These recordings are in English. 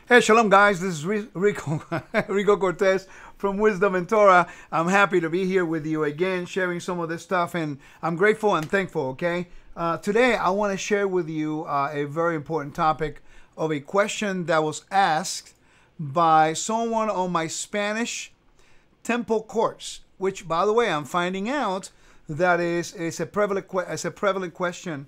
Hey, shalom, guys. This is Rico, Rico Cortez from Wisdom and Torah. I'm happy to be here with you again, sharing some of this stuff, and I'm grateful and thankful, okay? Today, I want to share with you a very important topic of a question that was asked by someone on my Spanish temple course, which, by the way, I'm finding out that is a prevalent question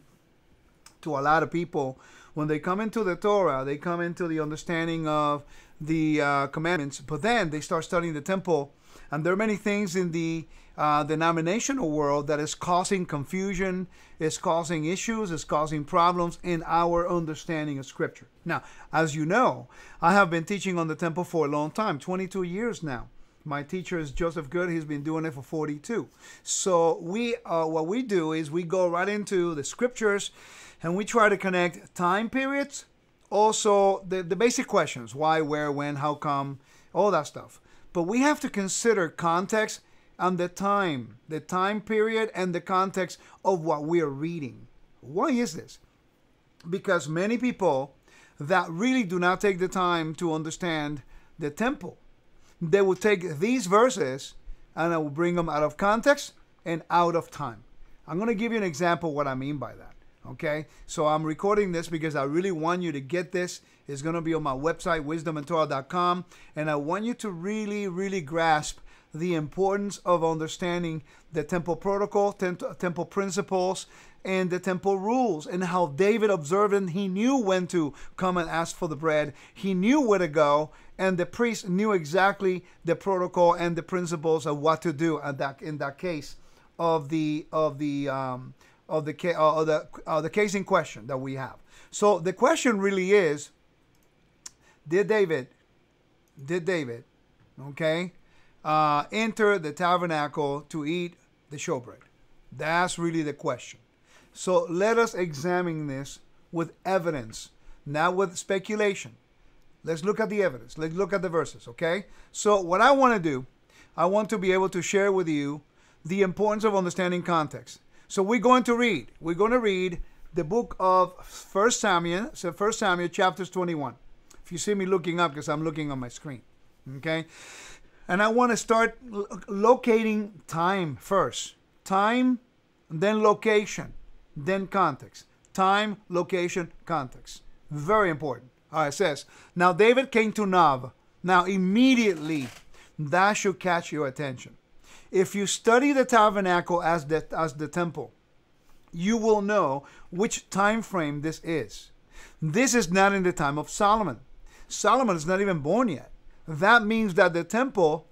to a lot of people. When they come into the Torah, they come into the understanding of the commandments, but then they start studying the temple, and there are many things in the denominational world that is causing confusion, is causing issues, is causing problems in our understanding of Scripture. Now, as you know, I have been teaching on the temple for a long time, 22 years now. My teacher is Joseph Good. He's been doing it for 42. So what we do is we go right into the Scriptures, and we try to connect time periods, also the basic questions, why, where, when, how come, all that stuff. But we have to consider context and the time period and the context of what we are reading. Why is this? Because many people that really do not take the time to understand the temple, they will take these verses and I will bring them out of context and out of time. I'm going to give you an example of what I mean by that. Okay, so I'm recording this because I really want you to get this. It's going to be on my website, wisdomandtorah.com, and I want you to really grasp the importance of understanding the temple protocol, temple principles, and the temple rules, and how David observed and he knew when to come and ask for the bread. He knew where to go, and the priest knew exactly the protocol and the principles of what to do in that case of the case in question that we have. So the question really is, did David, okay, enter the tabernacle to eat the showbread? That's really the question. So let us examine this with evidence, not with speculation. Let's look at the evidence. Let's look at the verses, okay? So what I want to do, I want to be able to share with you the importance of understanding context. So we're going to read the book of 1 Samuel, so 1 Samuel chapters 21. If you see me looking up, because I'm looking on my screen, okay? And I want to start locating time first. Time, then location, then context. Time, location, context. Very important. All right, it says, now David came to Nob. Now immediately, that should catch your attention. If you study the tabernacle as the temple, you will know which time frame this is. This is not in the time of Solomon. Solomon is not even born yet. That means that the temple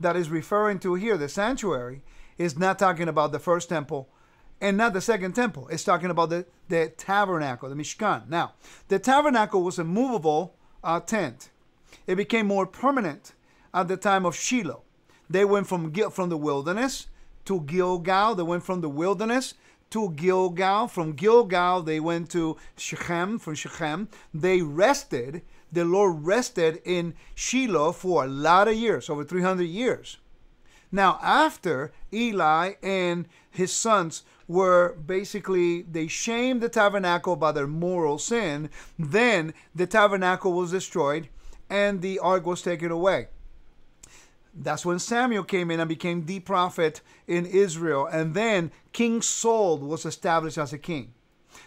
that is referring to here, the sanctuary, is not talking about the first temple and not the second temple. It's talking about the tabernacle, the Mishkan. Now, the tabernacle was a movable tent. It became more permanent at the time of Shiloh. They went from the wilderness to Gilgal. They went from the wilderness to Gilgal. From Gilgal, they went to Shechem. From Shechem, they rested. The Lord rested in Shiloh for a lot of years, over 300 years. Now, after Eli and his sons were basically, they shamed the tabernacle by their moral sin, then the tabernacle was destroyed and the ark was taken away. That's when Samuel came in and became the prophet in Israel. And then King Saul was established as a king.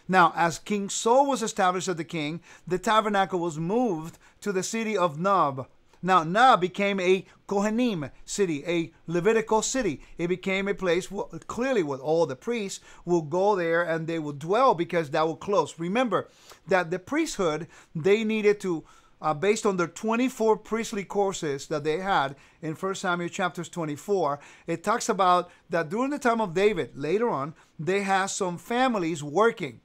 Now, as King Saul was established as the king, the tabernacle was moved to the city of Nob. Now, Nob became a Kohanim city, a Levitical city. It became a place clearly where all the priests will go there and they will dwell because that will close. Remember that the priesthood, they needed to based on their 24 priestly courses that they had in 1 Samuel chapters 24, it talks about that during the time of David, later on, they had some families working.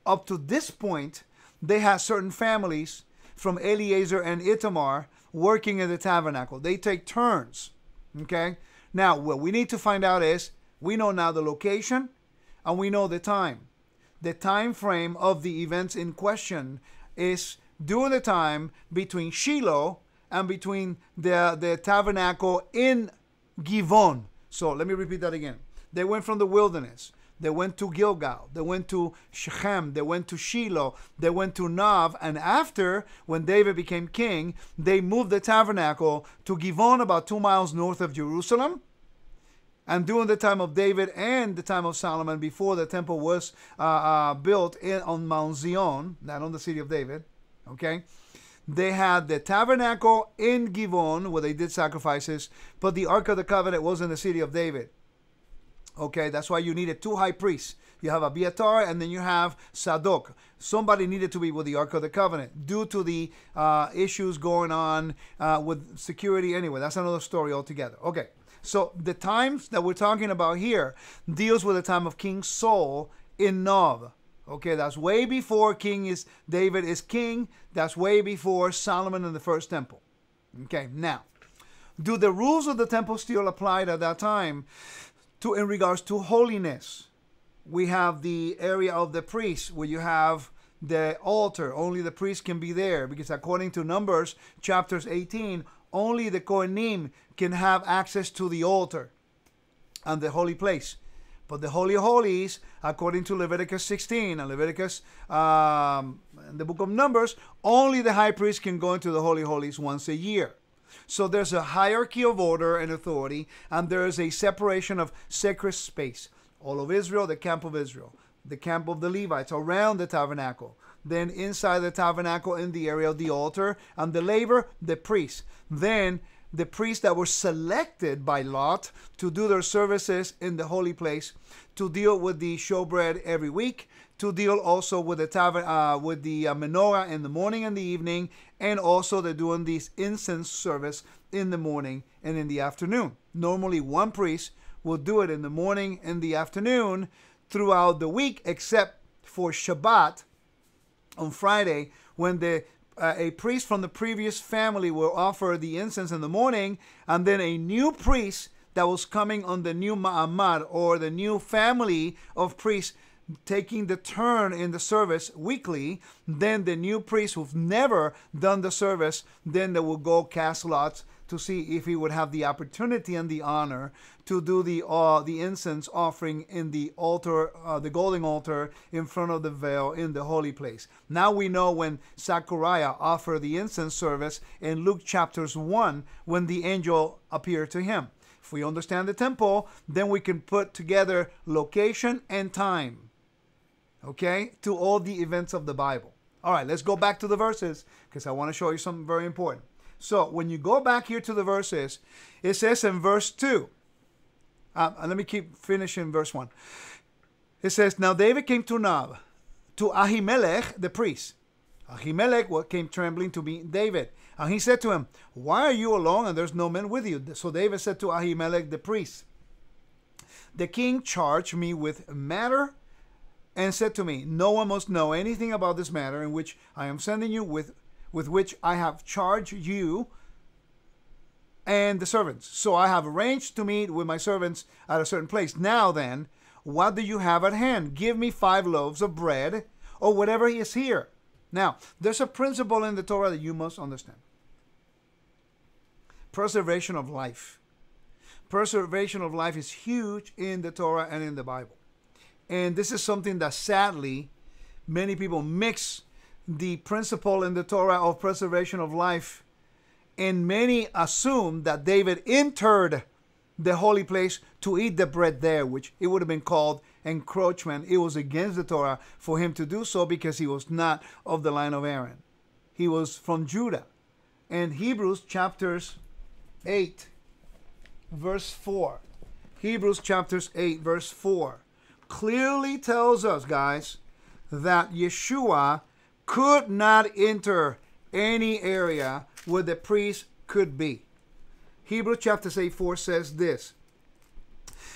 Up to this point, they had certain families from Eleazar and Ithamar working in the tabernacle. They take turns, okay? Now, what we need to find out is, we know now the location and we know the time. The time frame of the events in question is during the time between Shiloh and between the tabernacle in Givon. So let me repeat that again. They went from the wilderness They went to Gilgal. They went to Shechem. They went to Shiloh. They went to Nav. And after, when David became king, they moved the tabernacle to Givon, about 2 miles north of Jerusalem. And during the time of David and the time of Solomon, before the temple was built on Mount Zion, not on the city of David, okay, they had the tabernacle in Givon, where they did sacrifices, but the Ark of the Covenant was in the city of David. Okay, that's why you needed 2 high priests. You have Abiathar, and then you have Sadok. Somebody needed to be with the Ark of the Covenant due to the issues going on with security. Anyway, that's another story altogether. Okay, so the times that we're talking about here deals with the time of King Saul in Nob. Okay, that's way before David is king. That's way before Solomon in the first temple. Okay, now, do the rules of the temple still apply at that time in regards to holiness? We have the area of the priests where you have the altar. Only the priest can be there, because according to Numbers chapters 18, only the Kohanim can have access to the altar and the holy place. But the Holy of Holies, according to Leviticus 16 and Leviticus, in the book of Numbers, only the high priest can go into the Holy of Holies once a year. So there's a hierarchy of order and authority, and there is a separation of sacred space. All of Israel, the camp of Israel, the camp of the Levites around the tabernacle. Then inside the tabernacle in the area of the altar, and the laver, the priests. Then the priests that were selected by Lot to do their services in the holy place, to deal with the showbread every week, to deal also with the menorah in the morning and the evening, and also they're doing this incense service in the morning and in the afternoon. Normally one priest will do it in the morning and the afternoon throughout the week, except for Shabbat on Friday, when a priest from the previous family will offer the incense in the morning, and then a new priest that was coming on the new Ma'amad, or the new family of priests taking the turn in the service weekly. Then the new priest who've never done the service, then they will go cast lots to see if he would have the opportunity and the honor to do the incense offering in the altar, the golden altar in front of the veil in the holy place. Now we know when Zechariah offered the incense service in Luke chapters 1, when the angel appeared to him. If we understand the temple, then we can put together location and time, okay, to all the events of the Bible. All right, let's go back to the verses, because I want to show you something very important. So when you go back here to the verses, it says in verse 2, let me keep finishing verse 1. It says, now David came to Nob, to Ahimelech the priest. Ahimelech came trembling to meet David. And he said to him, why are you alone and there's no men with you? So David said to Ahimelech the priest, the king charged me with matter and said to me, no one must know anything about this matter in which I am sending you, with which I have charged you and the servants. So I have arranged to meet with my servants at a certain place. Now then, what do you have at hand? Give me 5 loaves of bread, or whatever is here. Now, there's a principle in the Torah that you must understand. Preservation of life. Preservation of life is huge in the Torah and in the Bible. And this is something that sadly many people mix the principle in the Torah of preservation of life, and many assume that David entered the holy place to eat the bread there, which it would have been called encroachment. It was against the Torah for him to do so, because he was not of the line of Aaron. He was from Judah. And Hebrews chapters 8 verse 4. Hebrews chapters 8 verse 4 clearly tells us, guys, that Yeshua could not enter any area where the priest could be. Hebrews chapter 8:4 says this,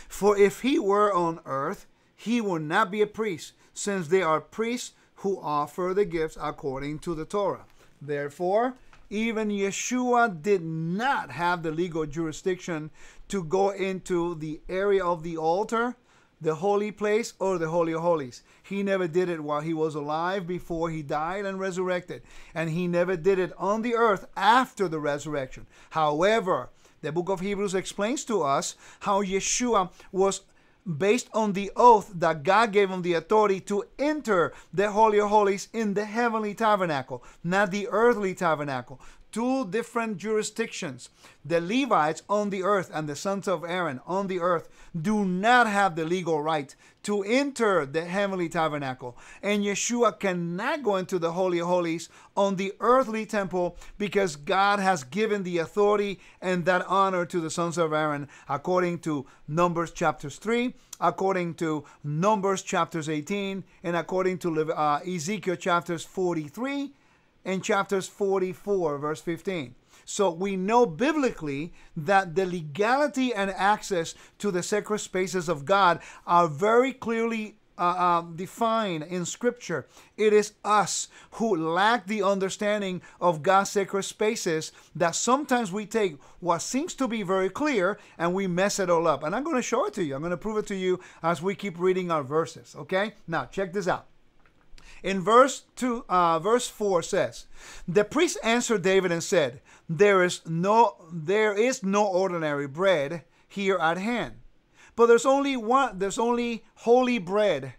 for if he were on earth, he would not be a priest, since they are priests who offer the gifts according to the Torah. Therefore, even Yeshua did not have the legal jurisdiction to go into the area of the altar, the holy place, or the Holy of Holies. He never did it while he was alive, before he died and resurrected. And he never did it on the earth after the resurrection. However, the book of Hebrews explains to us how Yeshua was based on the oath that God gave him the authority to enter the Holy of Holies in the heavenly tabernacle, not the earthly tabernacle. Two different jurisdictions. The Levites on the earth and the sons of Aaron on the earth do not have the legal right to enter the heavenly tabernacle. And Yeshua cannot go into the Holy of Holies on the earthly temple because God has given the authority and that honor to the sons of Aaron, according to Numbers chapters 3, according to Numbers chapters 18, and according to Ezekiel chapters 43 and chapters 44, verse 15. So we know biblically that the legality and access to the sacred spaces of God are very clearly defined in Scripture. It is us who lack the understanding of God's sacred spaces that sometimes we take what seems to be very clear and we mess it all up. And I'm going to show it to you. I'm going to prove it to you as we keep reading our verses. Okay? Now, check this out. In verse 4 says, the priest answered David and said, there is no ordinary bread here at hand, but there's only holy bread,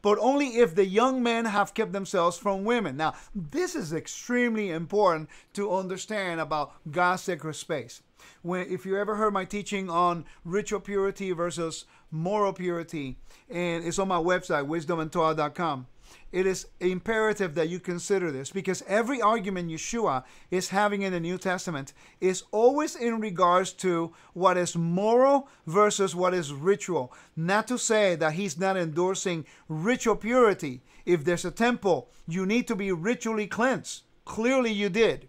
but only if the young men have kept themselves from women. Now, this is extremely important to understand about God's sacred space. If you ever heard my teaching on ritual purity versus moral purity, and it's on my website, wisdomandtorah.com, it is imperative that you consider this, because every argument Yeshua is having in the New Testament is always in regards to what is moral versus what is ritual. Not to say that he's not endorsing ritual purity. If there's a temple, you need to be ritually cleansed. Clearly you did.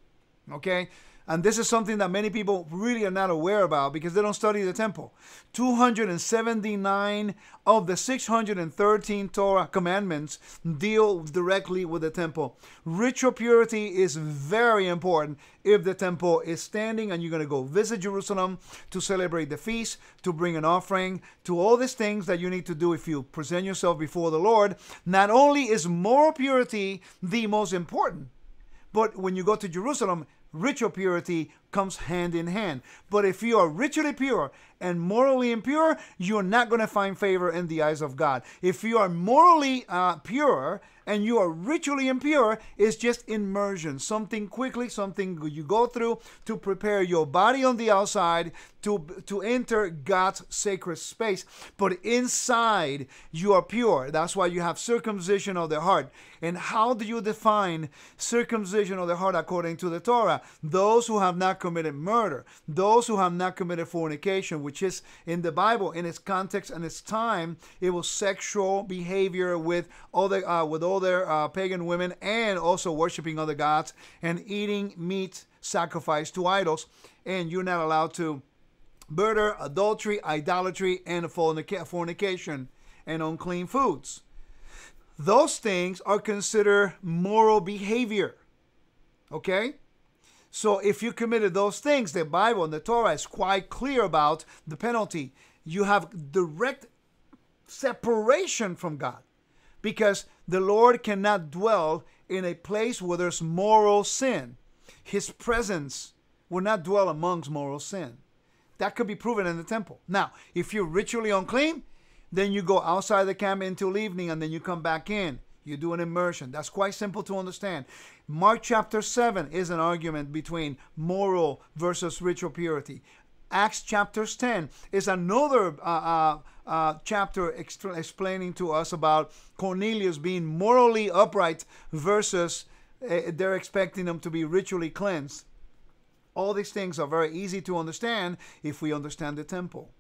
Okay? And this is something that many people really are not aware about because they don't study the temple. 279 of the 613 Torah commandments deal directly with the temple. Ritual purity is very important if the temple is standing and you're going to go visit Jerusalem to celebrate the feast, to bring an offering, to all these things that you need to do if you present yourself before the Lord. Not only is moral purity the most important, but when you go to Jerusalem, ritual purity comes hand in hand. But if you are ritually pure and morally impure, you're not going to find favor in the eyes of God. If you are morally pure and you are ritually impure, it's just immersion. Something quickly, something you go through to prepare your body on the outside to enter God's sacred space. But inside, you are pure. That's why you have circumcision of the heart. And how do you define circumcision of the heart according to the Torah? Those who have not committed murder, those who have not committed fornication, which is in the Bible, in its context and its time, it was sexual behavior with other pagan women, and also worshiping other gods and eating meat sacrificed to idols. And you're not allowed to murder, adultery, idolatry, and fornication and unclean foods. Those things are considered moral behavior. Okay? So if you committed those things, the Bible and the Torah is quite clear about the penalty. You have direct separation from God, because the Lord cannot dwell in a place where there's moral sin. His presence will not dwell amongst moral sin. That could be proven in the temple. Now, if you're ritually unclean, then you go outside the camp until evening and then you come back in. You do an immersion. That's quite simple to understand. Mark chapter 7 is an argument between moral versus ritual purity. Acts chapter 10 is another chapter explaining to us about Cornelius being morally upright versus they're expecting him to be ritually cleansed. All these things are very easy to understand if we understand the temple,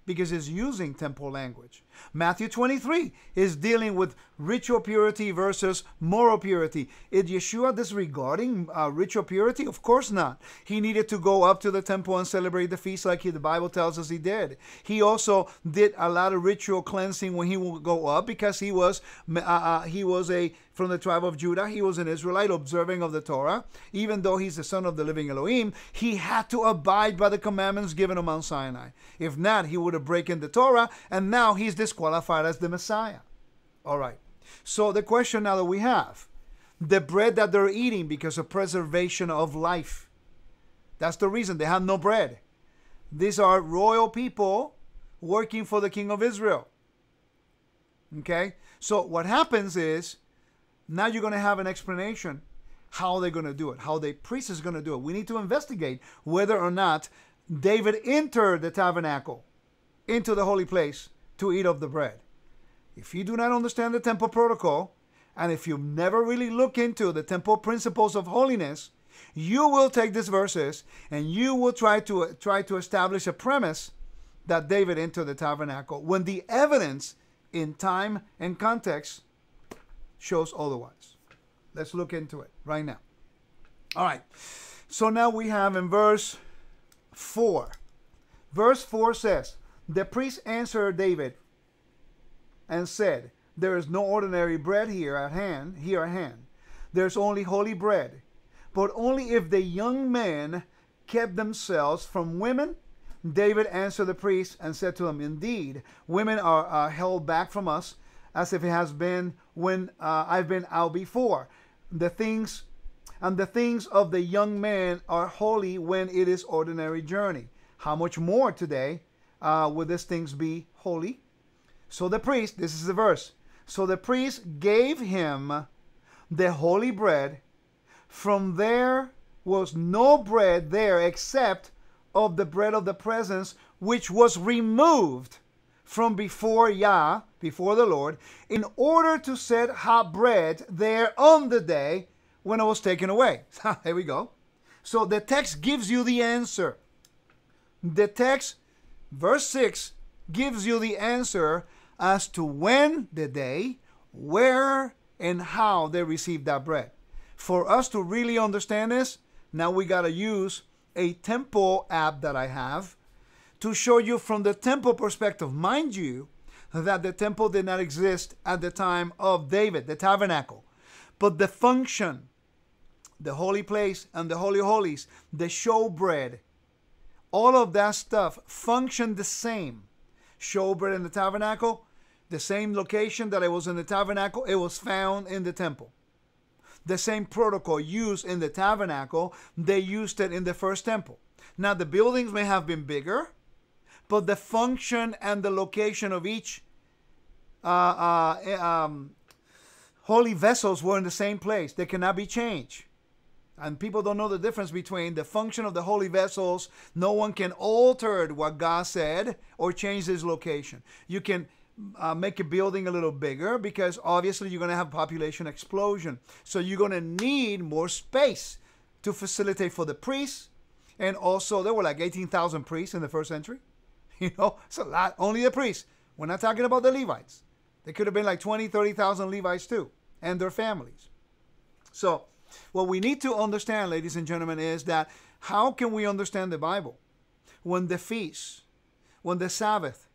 because it's using temple language. Matthew 23 is dealing with ritual purity versus moral purity. Is Yeshua disregarding ritual purity? Of course not. He needed to go up to the temple and celebrate the feast like the Bible tells us he did. He also did a lot of ritual cleansing when he would go up, because he was from the tribe of Judah. He was an Israelite observing of the Torah. Even though he's the son of the living Elohim, he had to abide by the commandments given on Mount Sinai. If not, he would have broken the Torah, and now he's disqualified as the Messiah. All right. So the question now that we have, the bread that they're eating because of preservation of life. That's the reason they have no bread. These are royal people working for the king of Israel. Okay? So what happens is, now you're going to have an explanation how they're going to do it, how the priest is going to do it. We need to investigate whether or not David entered the tabernacle into the holy place to eat of the bread. If you do not understand the temple protocol, and if you never really look into the temple principles of holiness, you will take these verses and you will try to establish a premise that David entered the tabernacle when the evidence in time and context shows otherwise. Let's look into it right now. All right. So now we have in verse 4. Verse 4 says, the priest answered David and said, there is no ordinary bread here at hand. There's only holy bread, but only if the young men kept themselves from women. David answered the priest and said to him, indeed, women are held back from us, as if it has been when I've been out before. The things of the young man are holy when it is ordinary journey. How much more today will these things be holy? So the priest, this is the verse. So the priest gave him the holy bread. From there was no bread there except of the bread of the presence, which was removed from before Yah, before the Lord, in order to set hot bread there on the day when it was taken away. Here we go. So the text gives you the answer. The text, verse 6, gives you the answer as to when, the day, where, and how they received that bread. For us to really understand this, now we got to use a temple app that I have to show you from the temple perspective. Mind you, that the temple did not exist at the time of David, the tabernacle. But the function, the holy place and the holy holies, the showbread, all of that stuff functioned the same. Showbread in the tabernacle, the same location that it was in the tabernacle, it was found in the temple. The same protocol used in the tabernacle, they used it in the first temple. Now the buildings may have been bigger, but the function and the location of each holy vessels were in the same place. They cannot be changed. And people don't know the difference between the function of the holy vessels. No one can alter what God said or change his location. You can make a building a little bigger because obviously you're going to have population explosion. So you're going to need more space to facilitate for the priests. And also there were like 18,000 priests in the first century. You know, it's a lot. Only the priests. We're not talking about the Levites. There could have been like 20, 30,000 Levites too, and their families. So what we need to understand, ladies and gentlemen, is that how can we understand the Bible when the feasts, when the Sabbath,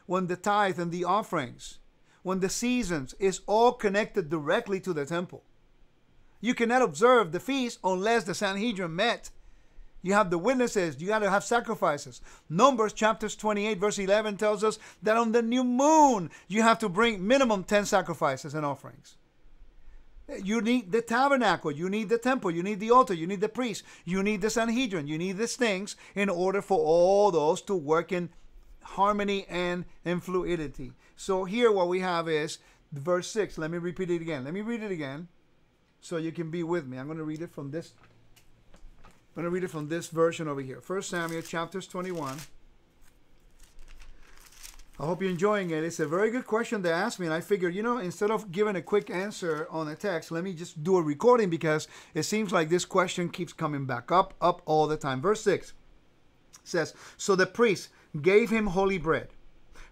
when the tithe and the offerings, when the seasons is all connected directly to the temple? You cannot observe the feast unless the Sanhedrin met. You have the witnesses. You got to have sacrifices. Numbers chapters 28 verse 11 tells us that on the new moon you have to bring minimum 10 sacrifices and offerings. You need the tabernacle. You need the temple. You need the altar. You need the priest. You need the Sanhedrin. You need these things in order for all those to work in harmony and in fluidity. So here what we have is verse 6. Let me repeat it again. Let me read it again so you can be with me. I'm going to read it from this. I'm going to read it from this version over here. 1 Samuel chapters 21. I hope you're enjoying it. It's a very good question to ask me. And I figured, you know, instead of giving a quick answer on a text, let me just do a recording because it seems like this question keeps coming back up all the time. Verse 6 says, so the priest gave him holy bread,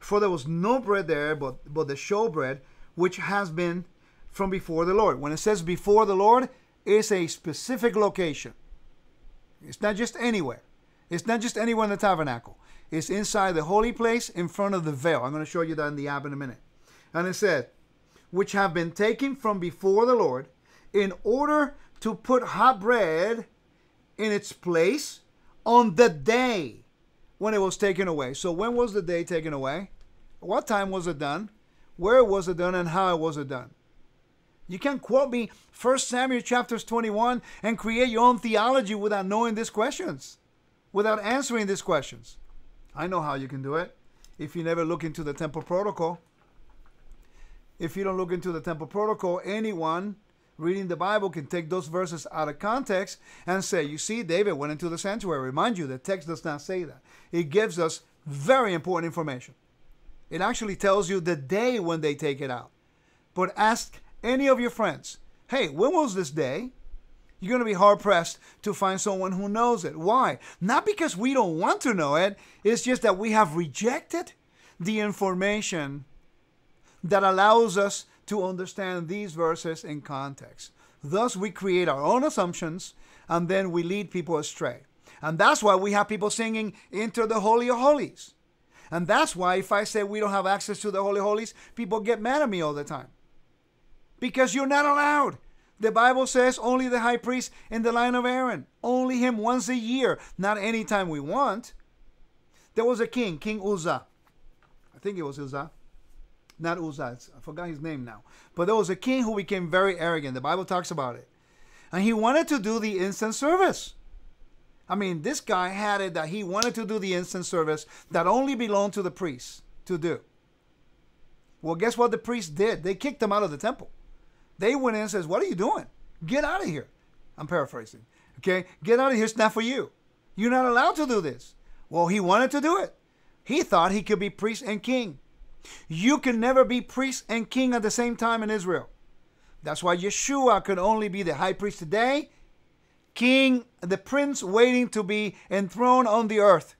for there was no bread there but the showbread, which has been from before the Lord. When it says before the Lord, it's a specific location. It's not just anywhere. It's not just anywhere in the tabernacle. It's inside the holy place in front of the veil. I'm going to show you that in the app in a minute. And it said, which have been taken from before the Lord in order to put hot bread in its place on the day when it was taken away. So when was the day taken away? What time was it done? Where was it done? And how was it done? You can't quote me 1 Samuel chapters 21 and create your own theology without knowing these questions, without answering these questions. I know how you can do it. if you never look into the temple protocol. If you don't look into the temple protocol, anyone reading the Bible can take those verses out of context and say, you see, David went into the sanctuary. Remind you, the text does not say that. It gives us very important information. It actually tells you the day when they take it out. But ask any of your friends, hey, when was this day? You're going to be hard-pressed to find someone who knows it. Why? Not because we don't want to know it. It's just that we have rejected the information that allows us to understand these verses in context. Thus, we create our own assumptions, and then we lead people astray. And that's why we have people singing, "Enter the Holy of Holies." And that's why if I say we don't have access to the Holy of Holies, people get mad at me all the time. Because you're not allowed. The Bible says only the high priest in the line of Aaron. Only him once a year, not anytime we want. There was a king, King Uzzah. I think it was Uzzah. Not Uzzah, I forgot his name now. But there was a king who became very arrogant. The Bible talks about it. And he wanted to do the instant service. I mean, this guy had it that he wanted to do the instant service that only belonged to the priests to do. Well, guess what the priests did? They kicked him out of the temple. They went in and says, "What are you doing? Get out of here." I'm paraphrasing. Okay? Get out of here. It's not for you. You're not allowed to do this. Well, he wanted to do it. He thought he could be priest and king. You can never be priest and king at the same time in Israel. That's why Yeshua could only be the high priest today, king, the prince waiting to be enthroned on the earth.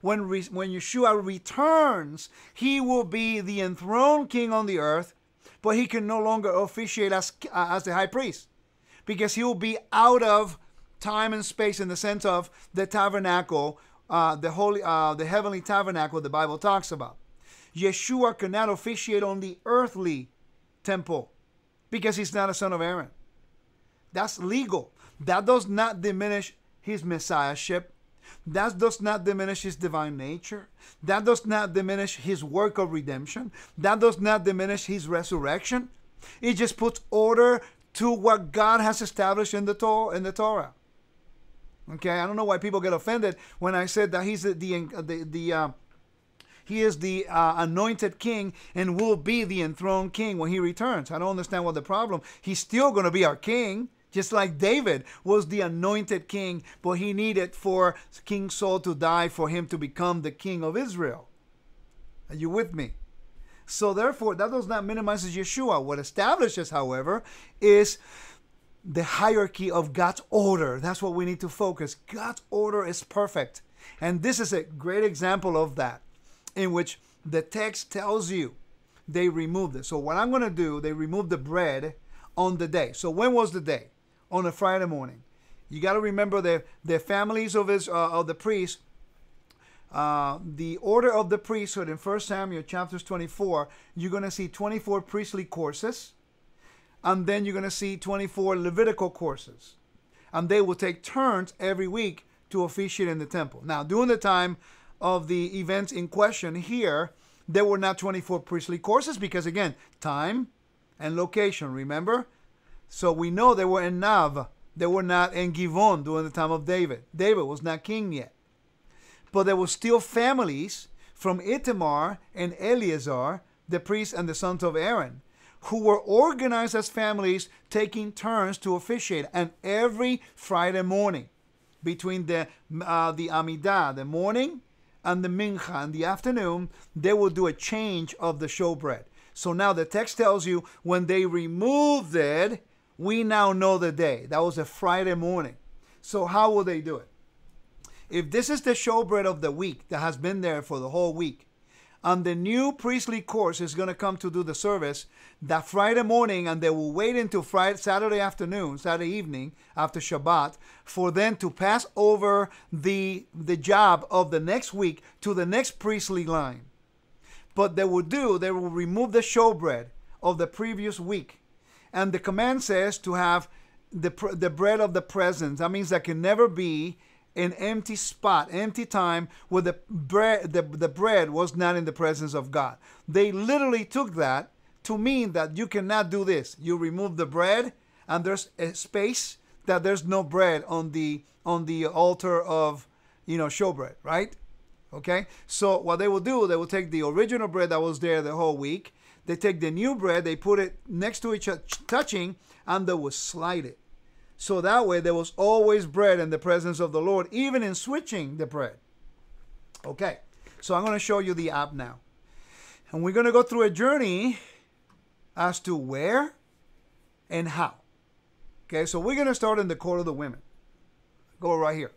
When Yeshua returns, he will be the enthroned king on the earth, but he can no longer officiate as the high priest because he will be out of time and space in the sense of the tabernacle, the heavenly tabernacle the Bible talks about. Yeshua cannot officiate on the earthly temple because he's not a son of Aaron. That's legal. That does not diminish his messiahship. That does not diminish his divine nature. That does not diminish his work of redemption. That does not diminish his resurrection. It just puts order to what God has established in the Torah. Okay, I don't know why people get offended when I said that he's he is the anointed king and will be the enthroned king when he returns. I don't understand what the problem. He's still going to be our king, just like David was the anointed king, but he needed for King Saul to die for him to become the king of Israel. Are you with me? So therefore, that does not minimize Yeshua. What establishes, however, is the hierarchy of God's order. That's what we need to focus. God's order is perfect. And this is a great example of that, in which the text tells you they removed it. So what I'm going to do, they removed the bread on the day. So when was the day? On a Friday morning. You got to remember the families of the priests. The order of the priesthood in 1 Samuel chapters 24, you're going to see 24 priestly courses. And then you're going to see 24 Levitical courses. And they will take turns every week to officiate in the temple. Now, during the time of the events in question here, there were not 24 priestly courses because, again, time and location, remember? So we know they were in Nav. They were not in Givon during the time of David. David was not king yet. But there were still families from Ithamar and Eleazar, the priests and the sons of Aaron, who were organized as families taking turns to officiate. And every Friday morning, between the Amidah, the morning, and the Mincha in the afternoon, they will do a change of the showbread. So now the text tells you when they removed it, we now know the day. That was a Friday morning. So how will they do it? If this is the showbread of the week that has been there for the whole week, and the new priestly course is going to come to do the service that Friday morning, and they will wait until Saturday afternoon, Saturday evening, after Shabbat, for them to pass over the job of the next week to the next priestly line. But they will remove the showbread of the previous week. And the command says to have the bread of the presence. That means there can never be an empty spot, empty time where the bread was not in the presence of God. They literally took that to mean that you cannot do this. You remove the bread and there's a space that there's no bread on the altar of showbread, right? Okay? So what they will do, they will take the original bread that was there the whole week. They take the new bread, they put it next to each other, touching, and they will slide it. So that way there was always bread in the presence of the Lord, even in switching the bread. Okay, so I'm going to show you the app now. And we're going to go through a journey as to where and how. Okay, so we're going to start in the court of the women. Go right here.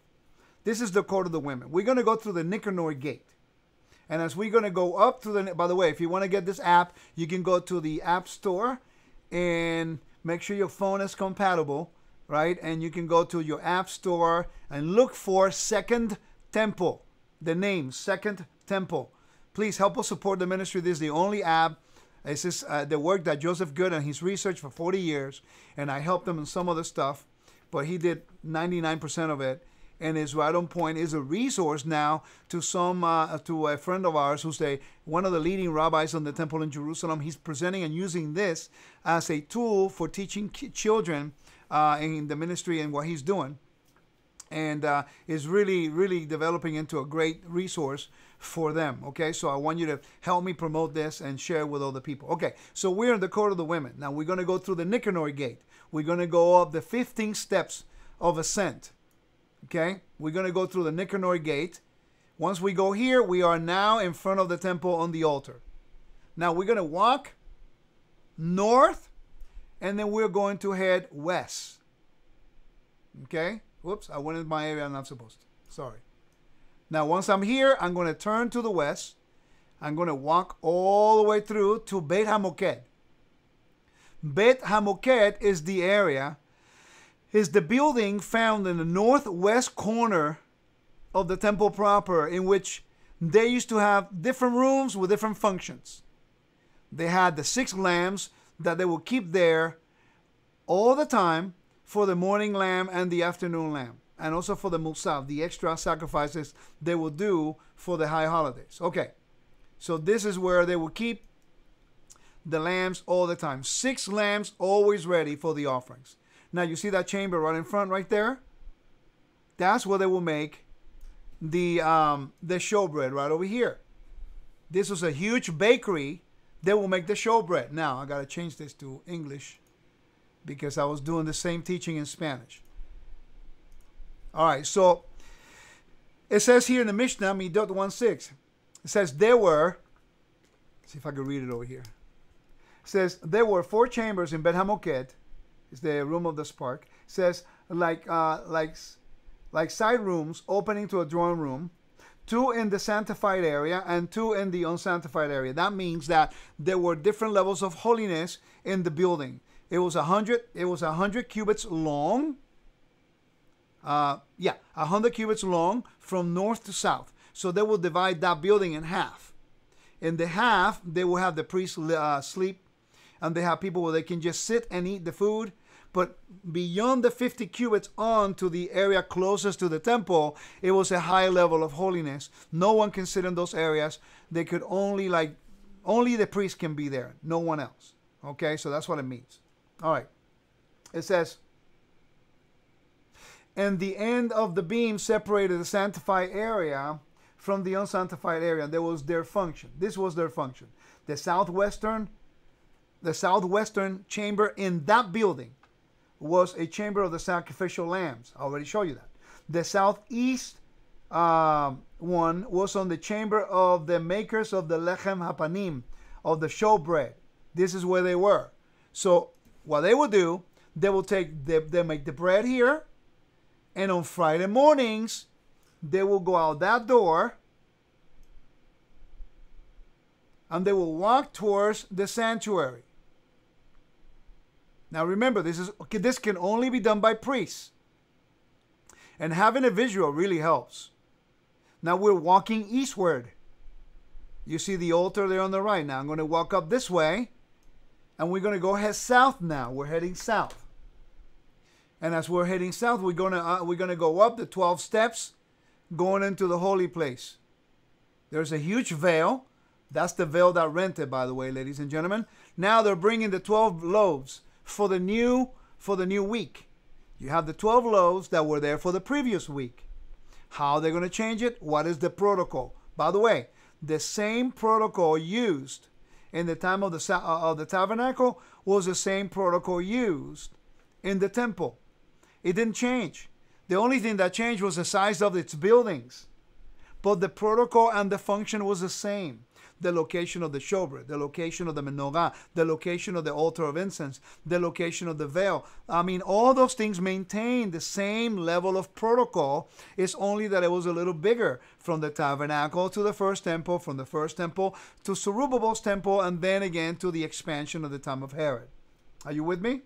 This is the court of the women. We're going to go through the Nicanor gate. And as we're going to go up to the, by the way, if you want to get this app, you can go to the App Store and make sure your phone is compatible, right? And you can go to your App Store and look for Second Temple. The name, Second Temple. Please help us support the ministry. This is the only app. This is the work that Joseph Good and his research for 40 years. And I helped him in some of the stuff, but he did 99% of it. And is right on point. Is a resource now to to a friend of ours who's one of the leading rabbis on the temple in Jerusalem. He's presenting and using this as a tool for teaching children in the ministry and what he's doing, and is really developing into a great resource for them. Okay, so I want you to help me promote this and share it with other people. Okay, so we're in the court of the women. Now we're going to go through the Nicanor gate. We're going to go up the 15 steps of ascent. Okay, we're going to go through the Nicanor gate. Once we go here, we are now in front of the temple on the altar. Now we're going to walk north, and then we're going to head west. Okay, whoops, I went in my area I'm not supposed to. Sorry. Now once I'm here, I'm going to turn to the west. I'm going to walk all the way through to Beit Hamoked. Beit Hamoked is the area, is the building found in the northwest corner of the temple proper, in which they used to have different rooms with different functions. They had the 6 lambs that they would keep there all the time for the morning lamb and the afternoon lamb, and also for the musaf, the extra sacrifices they will do for the high holidays. Okay, so this is where they will keep the lambs all the time. 6 lambs always ready for the offerings. Now you see that chamber right in front right there? That's where they will make the showbread right over here. This was a huge bakery. They will make the showbread. Now I got to change this to English because I was doing the same teaching in Spanish. All right, so it says here in the Mishnah, Midot 1:6, it says there were, see if I can read it over here. It says there were 4 chambers in Beit Hamoked. It's the room of the spark. It says like side rooms opening to a drawing room, 2 in the sanctified area and 2 in the unsanctified area. That means that there were different levels of holiness in the building. It was 100 cubits long. 100 cubits long from north to south. So they will divide that building in half. In the half, they will have the priests sleep, and they have people where they can just sit and eat the food. But beyond the 50 cubits on to the area closest to the temple, it was a high level of holiness. No one can sit in those areas. They could only the priest can be there, no one else. Okay, so that's what it means. All right. It says, and the end of the beam separated the sanctified area from the unsanctified area. That was their function. This was their function. The southwestern chamber in that building was a chamber of the sacrificial lambs. I already showed you that. The southeast one was on the chamber of the makers of the lechem hapanim, of the showbread. This is where they were. So what they will do, they will they make the bread here, and on Friday mornings, they will go out that door, and they will walk towards the sanctuary. Now remember, this can only be done by priests. And having a visual really helps. Now we're walking eastward. You see the altar there on the right. Now I'm going to walk up this way, and we're going to go head south now. We're heading south. And as we're heading south, we're going to go up the 12 steps going into the holy place. There's a huge veil. That's the veil that rented, by the way, ladies and gentlemen. Now they're bringing the 12 loaves for the new week. You have the 12 loaves that were there for the previous week. How they're going to change it? What is the protocol? By the way, the same protocol used in the time of the tabernacle was the same protocol used in the temple. It didn't change. The only thing that changed was the size of its buildings. But the protocol and the function was the same. The location of the showbread, the location of the menorah, the location of the altar of incense, the location of the veil. I mean, all those things maintain the same level of protocol. It's only that it was a little bigger from the tabernacle to the first temple, from the first temple to Zerubbabel's temple, and then again to the expansion of the time of Herod. Are you with me?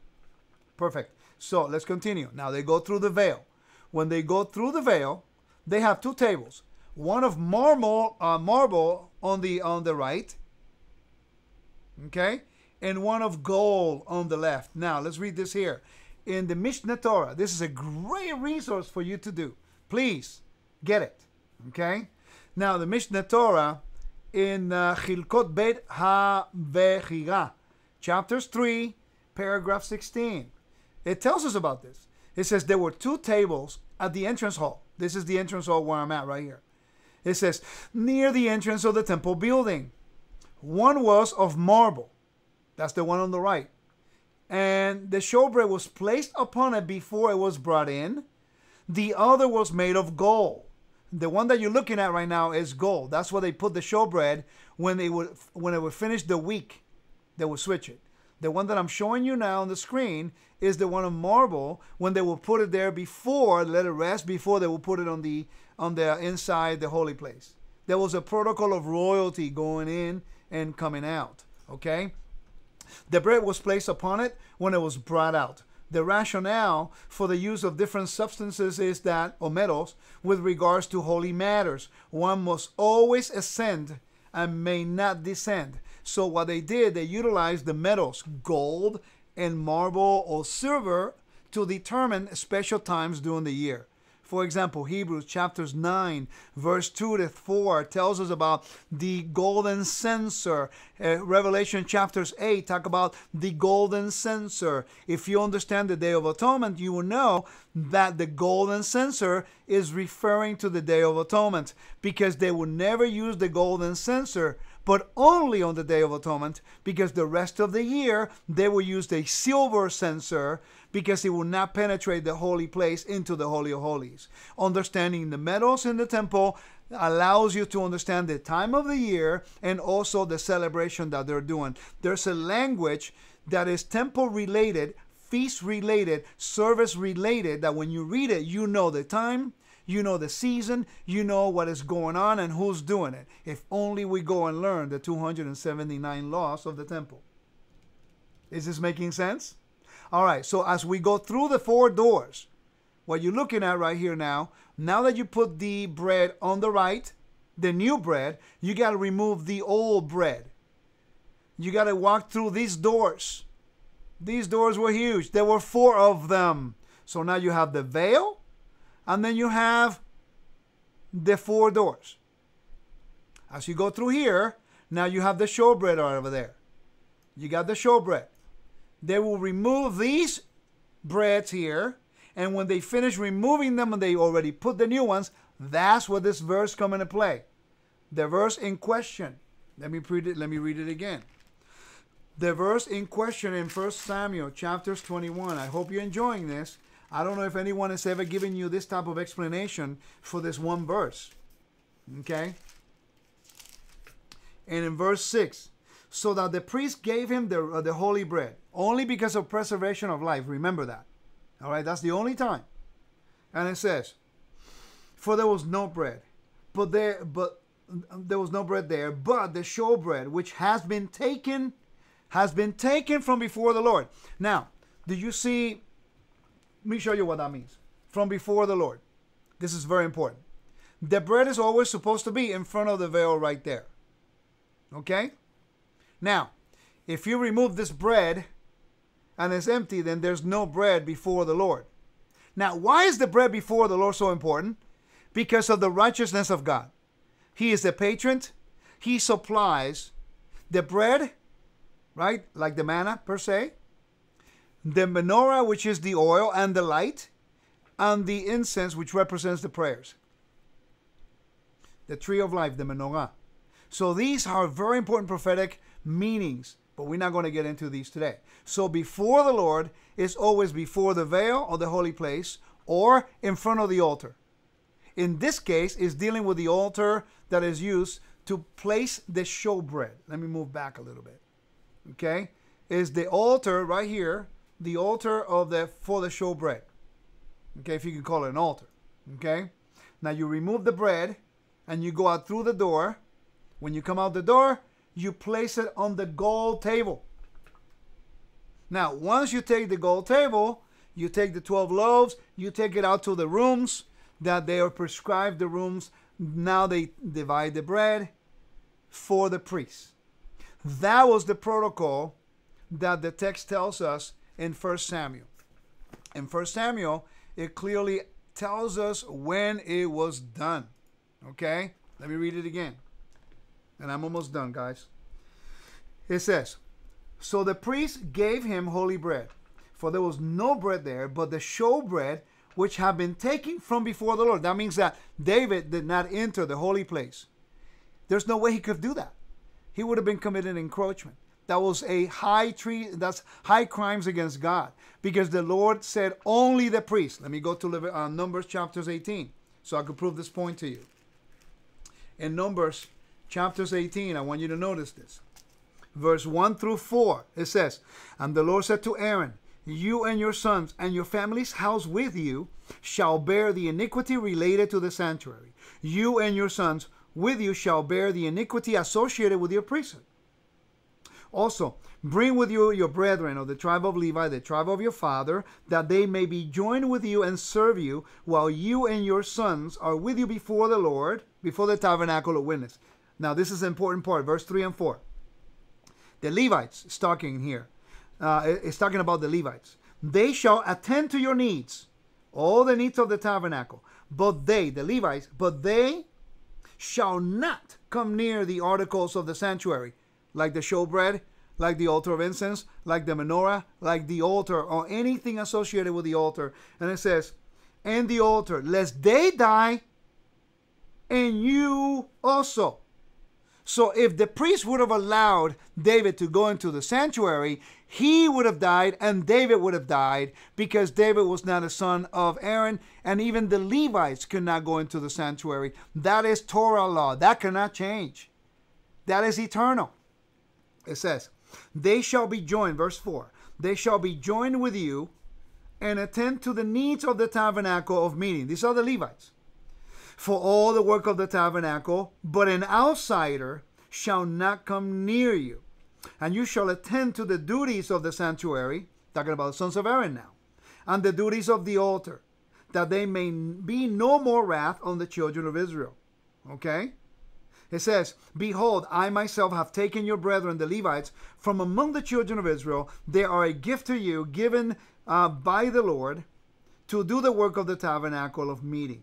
Perfect. So let's continue. Now they go through the veil. When they go through the veil, they have two tables. One of marble on the right, okay, and one of gold on the left. Now let's read this here in the Mishnah Torah. This is a great resource for you to do. Please get it, okay. Now the Mishnah Torah in Chilkot Beit Hamoked, chapters 3, paragraph 16. It tells us about this. It says there were two tables at the entrance hall. This is the entrance hall where I'm at right here. It says, near the entrance of the temple building. One was of marble. That's the one on the right. And the showbread was placed upon it before it was brought in. The other was made of gold. The one that you're looking at right now is gold. That's where they put the showbread when it would finish the week. They would switch it. The one that I'm showing you now on the screen is the one of marble when they will put it there before, let it rest, before they will put it on the inside the holy place. There was a protocol of royalty going in and coming out. Okay? The bread was placed upon it when it was brought out. The rationale for the use of different substances is that, or metals, with regards to holy matters, one must always ascend and may not descend. So what they did, they utilized the metals, gold and marble or silver, to determine special times during the year. For example, Hebrews chapters 9, verse 2 to 4 tells us about the golden censer. Revelation chapters 8 talk about the golden censer. If you understand the Day of Atonement, you will know that the golden censer is referring to the Day of Atonement, because they will never use the golden censer, but only on the Day of Atonement, because the rest of the year they will use the silver censer, because it will not penetrate the holy place into the Holy of Holies. Understanding the metals in the temple allows you to understand the time of the year and also the celebration that they're doing. There's a language that is temple related, feast related, service related, that when you read it, you know the time, you know the season, you know what is going on and who's doing it. If only we go and learn the 279 laws of the temple. Is this making sense? All right, so as we go through the four doors, what you're looking at right here now that you put the bread on the right, the new bread, you got to remove the old bread. You got to walk through these doors. These doors were huge. There were 4 of them. So now you have the veil, and then you have the 4 doors. As you go through here, now you have the showbread over there. You got the showbread. They will remove these breads here, and when they finish removing them and they already put the new ones, that's where this verse come into play. The verse in question. Let me read it again. The verse in question in 1 Samuel chapters 21. I hope you're enjoying this. I don't know if anyone has ever given you this type of explanation for this one verse. Okay? And in verse 6, so that the priest gave him the holy bread, only because of preservation of life. Remember that. All right, that's the only time. And it says, for there was no bread, but there was no bread there, but the showbread, which has been taken from before the Lord. Now, do you see? Let me show you what that means. From before the Lord. This is very important. The bread is always supposed to be in front of the veil right there. Okay? Now, if you remove this bread and it's empty, then there's no bread before the Lord. Now, why is the bread before the Lord so important? Because of the righteousness of God. He is the patron. He supplies the bread, right? Like the manna per se. The menorah, which is the oil and the light. And the incense, which represents the prayers. the tree of life, the menorah. So these are very important prophetic meanings, but we're not going to get into these today. So before the Lord is always before the veil or the holy place or in front of the altar. In this case, is dealing with the altar that is used to place the showbread. Let me move back a little bit. Okay? Is the altar right here, the altar for the showbread. Okay, if you can call it an altar. Okay? Now you remove the bread and you go out through the door. When you come out the door, you place it on the gold table. Now, once you take the gold table, you take the 12 loaves, you take it out to the rooms that they are prescribed, the rooms. Now they divide the bread for the priests. That was the protocol that the text tells us in 1 Samuel. In 1 Samuel, it clearly tells us when it was done. Okay? Let me read it again. And I'm almost done, guys. It says, so the priest gave him holy bread, for there was no bread there, but the showbread which had been taken from before the Lord. That means that David did not enter the holy place. There's no way he could do that. He would have been committed encroachment. That was that's high crimes against God, because the Lord said only the priest. Let me go to Numbers chapters 18 so I could prove this point to you. In Numbers chapters 18, I want you to notice this. Verse 1 through 4, it says, and the Lord said to Aaron, you and your sons and your family's house with you shall bear the iniquity related to the sanctuary. You and your sons with you shall bear the iniquity associated with your priesthood. Also, bring with you your brethren of the tribe of Levi, the tribe of your father, that they may be joined with you and serve you, while you and your sons are with you before the Lord, before the tabernacle of witness. Now, this is an important part, verse 3 and 4. The Levites, it's talking here. It's talking about the Levites. They shall attend to your needs, all the needs of the tabernacle. But they, the Levites, shall not come near the articles of the sanctuary, like the showbread, like the altar of incense, like the menorah, like the altar, or anything associated with the altar. And it says, and the altar, lest they die, and you also. So if the priest would have allowed David to go into the sanctuary, he would have died and David would have died, because David was not a son of Aaron, and even the Levites could not go into the sanctuary. That is Torah law. That cannot change. That is eternal. It says, they shall be joined, verse 4, they shall be joined with you and attend to the needs of the tabernacle of meeting. These are the Levites. For all the work of the tabernacle, but an outsider shall not come near you. And you shall attend to the duties of the sanctuary, talking about the sons of Aaron now, and the duties of the altar, that there may be no more wrath on the children of Israel. Okay? It says, behold, I myself have taken your brethren, the Levites, from among the children of Israel. They are a gift to you, given by the Lord, to do the work of the tabernacle of meeting.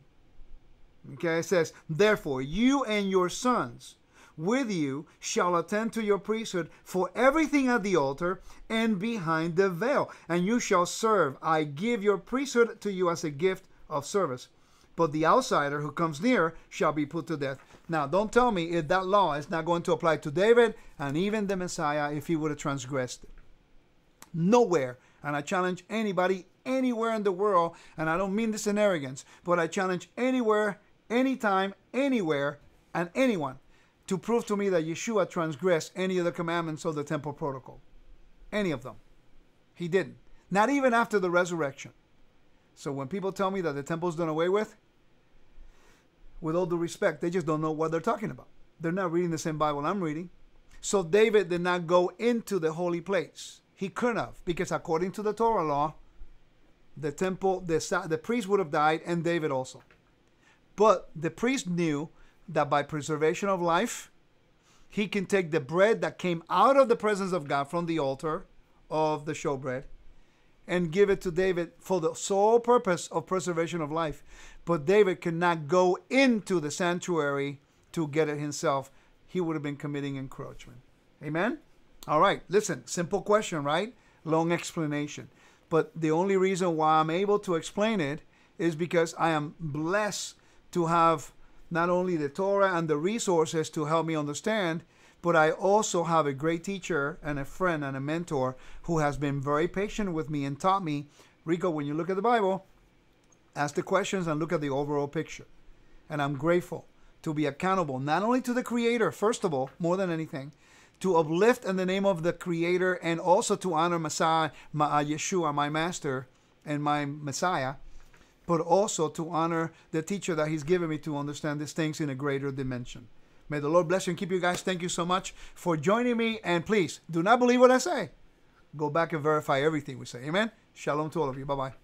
Okay, it says, therefore, you and your sons with you shall attend to your priesthood for everything at the altar and behind the veil, and you shall serve. I give your priesthood to you as a gift of service. But the outsider who comes near shall be put to death. Now, don't tell me if that law is not going to apply to David and even the Messiah if he would have transgressed it. Nowhere. And I challenge anybody, anywhere in the world, and I don't mean this in arrogance, but I challenge anywhere, anytime, anywhere, and anyone to prove to me that Yeshua transgressed any of the commandments of the temple protocol. Any of them. He didn't. Not even after the resurrection. So when people tell me that the temple's done away with all due respect, they just don't know what they're talking about. They're not reading the same Bible I'm reading. So David did not go into the holy place. He couldn't have, because according to the Torah law, the temple, the priest would have died, and David also. But the priest knew that by preservation of life, he can take the bread that came out of the presence of God from the altar of the showbread and give it to David for the sole purpose of preservation of life. But David could not go into the sanctuary to get it himself. He would have been committing encroachment. Amen? All right, listen, simple question, right? Long explanation. But the only reason why I'm able to explain it is because I am blessed to have not only the Torah and the resources to help me understand, but I also have a great teacher and a friend and a mentor who has been very patient with me and taught me, Rico, when you look at the Bible, ask the questions and look at the overall picture. And I'm grateful to be accountable, not only to the Creator, first of all, more than anything, to uplift in the name of the Creator, and also to honor Messiah, Yeshua, my Master and my Messiah, but also to honor the teacher that He's given me to understand these things in a greater dimension. May the Lord bless you and keep you guys. Thank you so much for joining me. And please, do not believe what I say. Go back and verify everything we say. Amen. Shalom to all of you. Bye-bye.